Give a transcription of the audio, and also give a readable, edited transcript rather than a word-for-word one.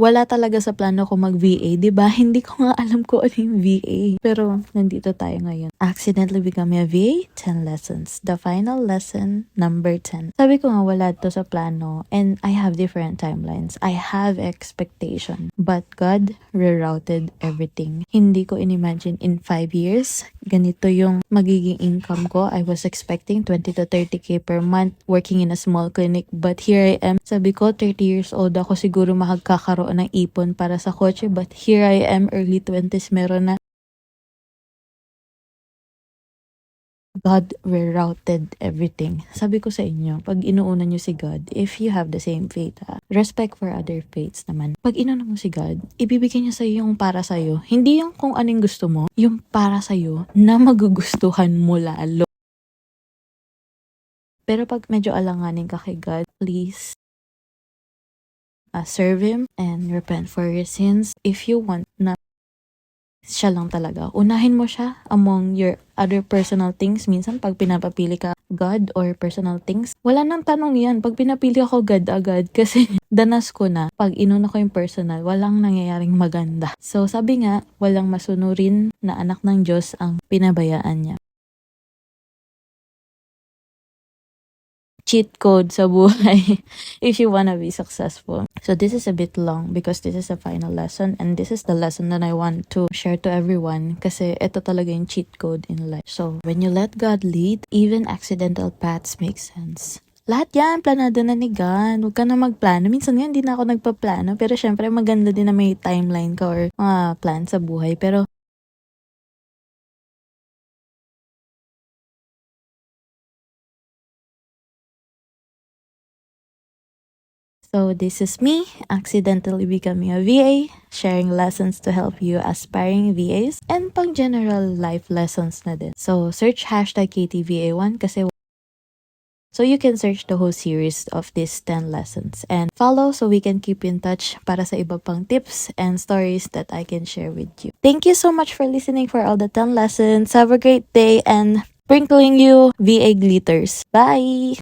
wala talaga sa plano ko mag-VA, 'di ba? Hindi ko nga alam kung ano yung VA. Pero nandito tayo ngayon. Accidentally becoming a VA, 10 lessons. The final lesson, number 10. Sabi ko nga wala to sa plano and I have different timelines. I have expectation. But God rerouted everything. Hindi ko in-imagine in 5 years, ganito yung magiging income ko. I was expecting 20 to 30k per month working in a small clinic. But here I am. Sabi ko, 30 years old ako, siguro makagkakaroon ng ipon para sa kotse. But here I am, early 20s, meron na. God rerouted everything. Sabi ko sa inyo, pag inuuna nyo si God, if you have the same faith, respect for other faiths naman. Pag inuuna mo si God, ibibigay niya sa'yo yung para sa'yo. Hindi yung kung anong gusto mo, yung para sa'yo na magugustuhan mo lalo. Pero pag medyo alanganin ka kay God, please serve Him and repent for your sins. If you want na siya lang talaga, unahin mo siya among your other personal things. Minsan pag pinapapili ka God or personal things, wala nang tanong yan. Pag pinapili ako God agad kasi danas ko na pag inuna ko yung personal, walang nangyayaring maganda. So sabi nga, walang masunurin na anak ng Diyos ang pinabayaan niya. Cheat code sa buhay if you wanna be successful. So this is a bit long because this is the final lesson and this is the lesson that I want to share to everyone kasi ito talaga yung cheat code in life. So when you let God lead, even accidental paths make sense. Lahat yan, planado na ni God. Huwag ka na magplano. Minsan nga, hindi na ako nagpaplano. Pero syempre, maganda din na may timeline ka or mga plan sa buhay. Pero so this is me, accidentally becoming a VA, sharing lessons to help you aspiring VAs, and pang general life lessons na din. So search hashtag KTVA1 kasi so you can search the whole series of these 10 lessons and follow so we can keep in touch para sa iba pang tips and stories that I can share with you. Thank you so much for listening for all the 10 lessons. Have a great day and sprinkling you VA glitters. Bye!